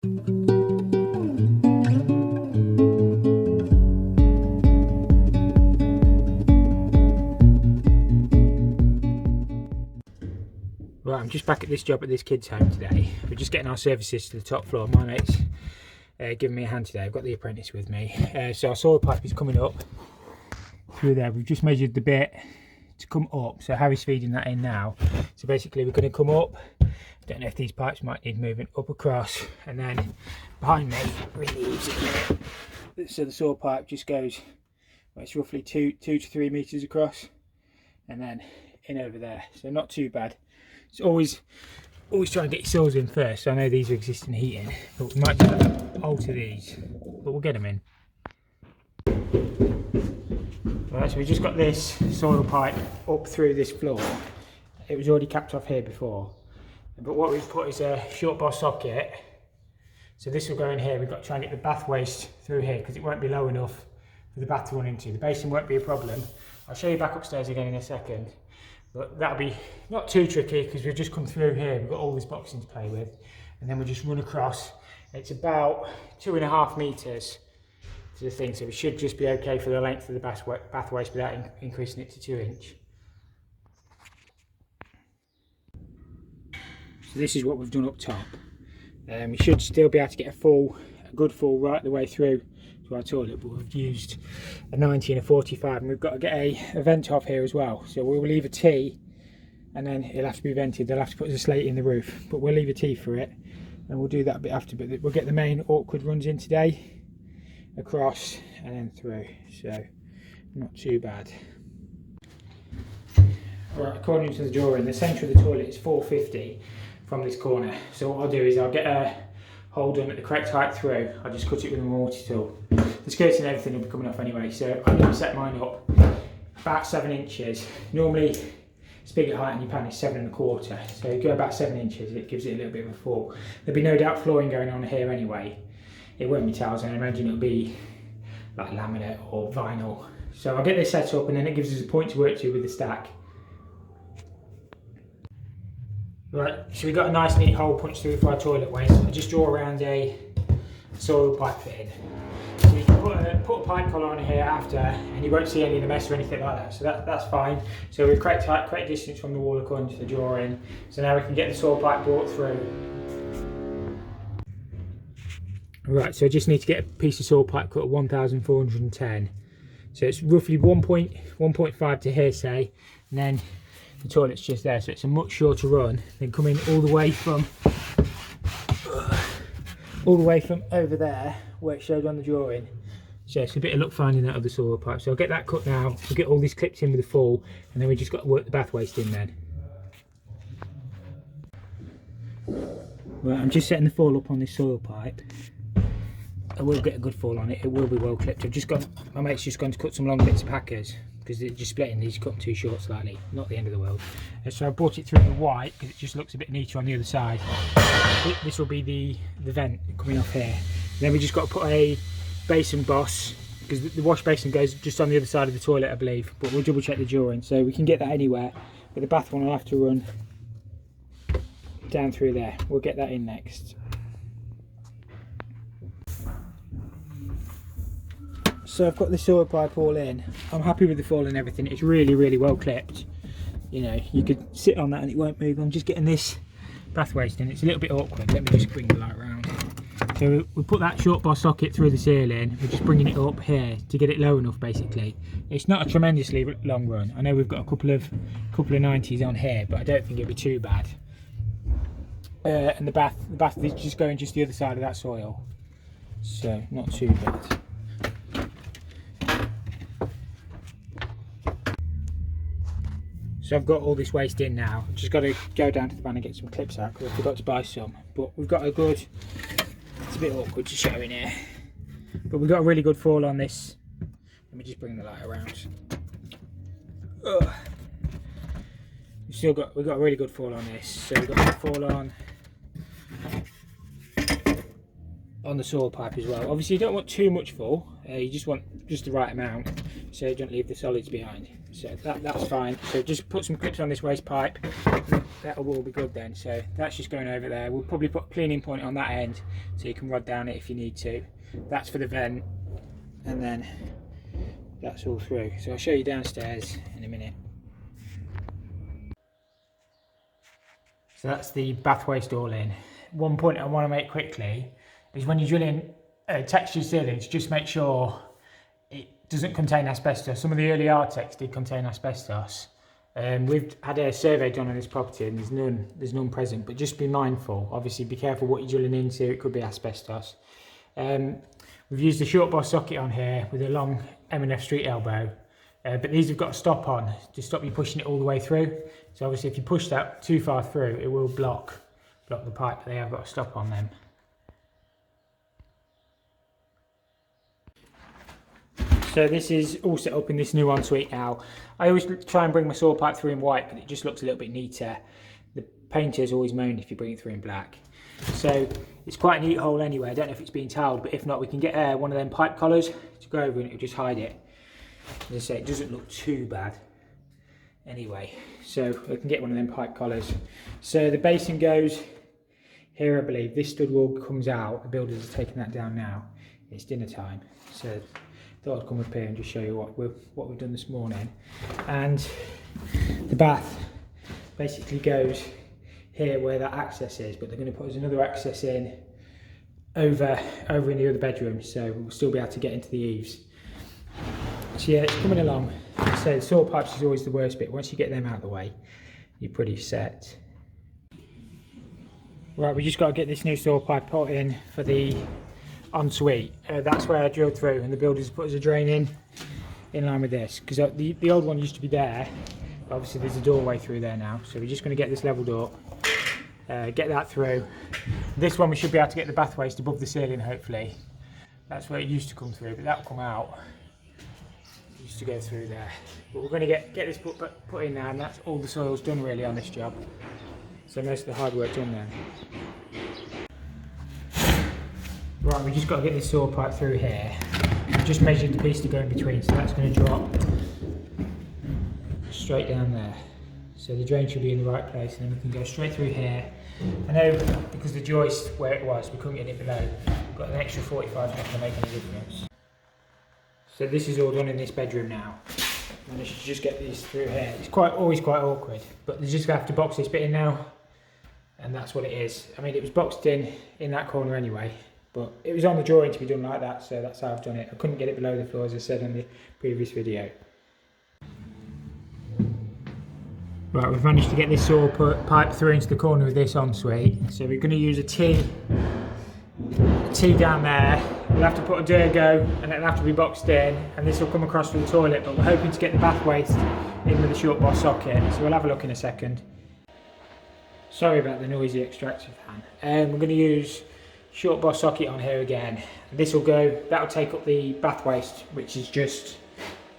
Right, I'm just back at this job at this kid's home today. We're just getting our services to the top floor. My mate's giving me a hand today. I've got the apprentice with me. So our soil pipe is coming up through there. We've just measured the bit to come up. So Harry's feeding that in now. So basically we're going to come up. I don't know if these pipes might need moving up across. And then behind me, really easy. So the soil pipe just goes, well, it's roughly 2 to 3 metres across. And then in over there. So not too bad. It's always try and get your soils in first. So I know these are existing heating, but we might just alter these, but we'll get them in. Right, so we just got this soil pipe up through this floor. It was already capped off here before, but what we've put is a short bar socket. So this will go in here. We've got to try and get the bath waste through here because it won't be low enough for the bath to run into. The basin won't be a problem. I'll show you back upstairs again in a second. But that'll be not too tricky because we've just come through here. We've got all this boxing to play with, and then we'll just run across. It's about 2.5 metres to the thing, so it should just be okay for the length of the bath waste without increasing it to 2 inch. So this is what we've done up top. We should still be able to get a good fall right the way through to our toilet, but we've used a 90 and a 45, and we've got to get a vent off here as well. So we'll leave a T, and then it'll have to be vented. They'll have to put a slate in the roof, but we'll leave a T for it, and we'll do that a bit after. But we'll get the main awkward runs in today, across and then through, so not too bad. Right, according to the drawing, the centre of the toilet is 450 from this corner. So what I'll do is I'll get a hole done at the correct height through. I'll just cut it with a mortar tool. The skirts and everything will be coming off anyway, so I'm going to set mine up about 7 inches. Normally spigot height in your pan is 7.25, so you go about 7 inches, it gives it a little bit of a fall. There'll be no doubt flooring going on here anyway. It won't be tiles, and I imagine it'll be like laminate or vinyl. So I'll get this set up, and then it gives us a point to work to with the stack. Right, so we've got a nice neat hole punched through for our toilet waste. I just draw around a soil pipe fitting. So you can put a pipe collar on here after, and you won't see any of the mess or anything like that. So that's fine. So we've correct height, correct distance from the wall according to the drawing. So now we can get the soil pipe brought through. Right, so I just need to get a piece of soil pipe cut at 1410. So it's roughly 1.5 to here, say, and then the toilet's just there, so it's a much shorter run than coming all the way from over there where it showed on the drawing. So it's a bit of luck finding that other soil pipe. So I'll get that cut now. We'll get all these clips in with the fall, and then we just got to work the bath waste in then. Right, I'm just setting the fall up on this soil pipe. I will get a good fall on it. It will be well clipped. My mate's just going to cut some long bits of hackers because they're just splitting these, cut them too short slightly. Not the end of the world. So I brought it through the white because it just looks a bit neater on the other side. This will be the vent coming off here. And then we just got to put a basin boss because the wash basin goes just on the other side of the toilet, I believe. But we'll double check the drawing, so we can get that anywhere. But the bath one will have to run down through there. We'll get that in next. So I've got the soil pipe all in. I'm happy with the fall and everything. It's really, really well clipped. You know, you could sit on that and it won't move. I'm just getting this bath waste in. It's a little bit awkward. Let me just bring the light around. So we put that short bar socket through the ceiling. We're just bringing it up here to get it low enough, basically. It's not a tremendously long run. I know we've got a couple of 90s on here, but I don't think it'll be too bad. And the bath is just going just the other side of that soil, so not too bad. So I've got all this waste in now. I've just got to go down to the van and get some clips out because I forgot to buy some. But we've got a good, it's a bit awkward to show in here, but we've got a really good fall on this. Let me just bring the light around. We've got a really good fall on this. So we've got a fall on the soil pipe as well. Obviously you don't want too much fall, you just want just the right amount so you don't leave the solids behind. So that's fine. So just put some clips on this waste pipe. That will all be good then. So that's just going over there. We'll probably put a cleaning point on that end so you can rod down it if you need to. That's for the vent, and then that's all through. So I'll show you downstairs in a minute. So that's the bath waste all in. One point I want to make quickly is when you're drilling textured ceilings, just make sure it doesn't contain asbestos. Some of the early Artex did contain asbestos. We've had a survey done on this property and there's none present, but just be mindful. Obviously be careful what you're drilling into, it could be asbestos. We've used a short boss socket on here with a long M&F street elbow, but these have got a stop on to stop you pushing it all the way through. So obviously if you push that too far through, it will block the pipe, but they have got a stop on them. So this is all set up in this new ensuite now. I always try and bring my saw pipe through in white, but it just looks a little bit neater. The painters always moan if you bring it through in black. So it's quite a neat hole anyway. I don't know if it's been tiled, but if not, we can get one of them pipe collars to go over and it'll just hide it. As I say, it doesn't look too bad anyway. So we can get one of them pipe collars. So the basin goes here, I believe. This stud wall comes out. The builders are taking that down now. It's dinner time. So thought I'd come up here and just show you what we've done this morning. And the bath basically goes here where that access is, but they're going to put us another access in over in the other bedroom, so we'll still be able to get into the eaves. So yeah, it's coming along. So the saw pipes is always the worst bit. Once you get them out of the way, you're pretty set. Right, we just got to get this new saw pipe put in for the ensuite. That's where I drilled through, and the builders put us a drain in line with this, because the old one used to be there, but obviously there's a doorway through there now, so we're just going to get this levelled up, get that through. This one we should be able to get the bath waste above the ceiling, hopefully. That's where it used to come through, but that'll come out. It used to go through there, but we're going to get this put in now, and that's all the soil's done really on this job, so most of the hard work done then. Right, we just got to get this saw pipe through here. We just measured the piece to go in between, so that's going to drop straight down there. So the drain should be in the right place, and then we can go straight through here. I know because the joist where it was, we couldn't get it below. We've got an extra 45, not going to make any difference. So this is all done in this bedroom now. And I should just get these through here. It's always quite awkward, but they're just going to have to box this bit in now, and that's what it is. I mean, it was boxed in that corner anyway, but it was on the drawing to be done like that, so that's how I've done it. I couldn't get it below the floor, as I said in the previous video. Right, we've managed to get this saw pipe through into the corner of this ensuite. So we're going to use a T down there. We'll have to put a Durgo, and it'll have to be boxed in, and this will come across from the toilet, but we're hoping to get the bath waste in with a short boss socket, so we'll have a look in a second. Sorry about the noisy extractor fan. We're going to use short boss socket on here again. This will go, that'll take up the bath waste, which is just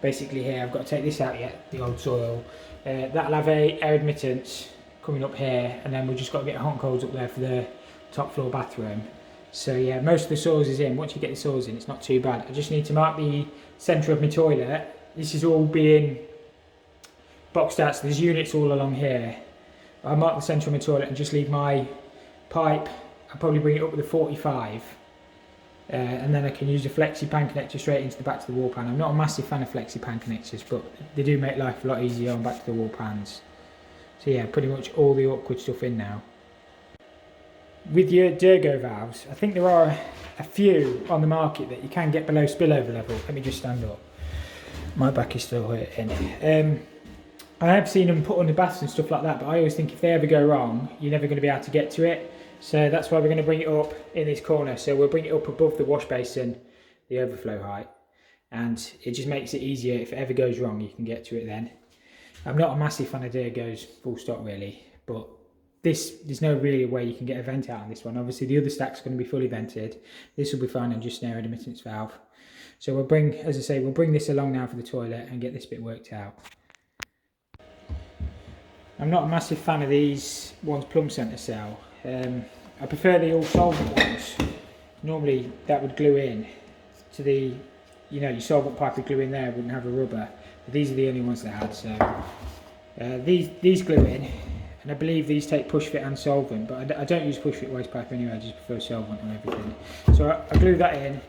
basically here. I've got to take this out yet, the old soil. That'll have a air admittance coming up here, and then we've just got to get hot coals up there for the top floor bathroom. So yeah, most of the soils is in. Once you get the soils in, it's not too bad. I just need to mark the centre of my toilet. This is all being boxed out, so there's units all along here. I'll mark the centre of my toilet and just leave my pipe. I'll probably bring it up with a 45, and then I can use a flexi pan connector straight into the back to the wall pan. I'm not a massive fan of flexi pan connectors, but they do make life a lot easier on back to the wall pans. So yeah, pretty much all the awkward stuff in now. With your Durgo valves, I think there are a few on the market that you can get below spillover level. Let me just stand up. My back is still hurting. I have seen them put on the baths and stuff like that, but I always think if they ever go wrong, you're never going to be able to get to it. So that's why we're going to bring it up in this corner. So we'll bring it up above the wash basin, the overflow height, and it just makes it easier. If it ever goes wrong, you can get to it then. I'm not a massive fan of Durgos, full stop really, but there's no really way you can get a vent out on this one. Obviously the other stack's going to be fully vented. This will be fine on just an air admittance valve. So we'll bring, as I say, we'll bring this along now for the toilet and get this bit worked out. I'm not a massive fan of these ones plumb centre cell. I prefer the all solvent ones. Normally that would glue in to the, you know, your solvent pipe would glue in there, wouldn't have a rubber. These are the only ones they had, so these glue in, and I believe these take push fit and solvent, but I don't use push fit waste pipe anyway, I just prefer solvent and everything. So I glue that in,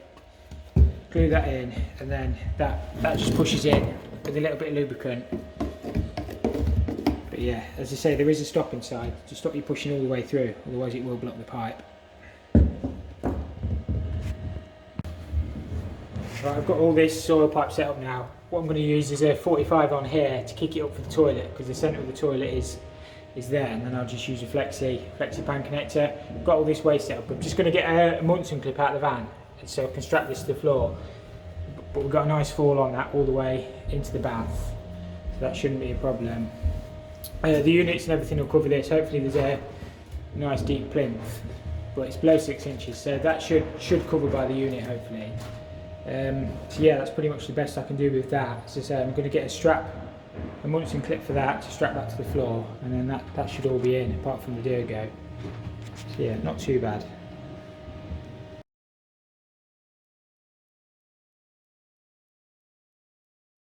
and then that just pushes in with a little bit of lubricant. But yeah, as I say, there is a stop inside to stop you pushing all the way through, otherwise it will block the pipe. Right, I've got all this soil pipe set up now. What I'm going to use is a 45 on here to kick it up for the toilet, because the centre of the toilet is there, and then I'll just use a flexi pan connector. I've got all this waste set up. I'm just going to get a Munson clip out of the van so I can strap this to the floor. But we've got a nice fall on that all the way into the bath, so that shouldn't be a problem. The units and everything will cover this. Hopefully there's a nice deep plinth, but it's below 6 inches, so that should cover by the unit hopefully. So yeah, that's pretty much the best I can do with that. As I say, I'm going to get a Munson clip for that to strap that to the floor, and then that should all be in apart from the Durgo. So yeah, not too bad.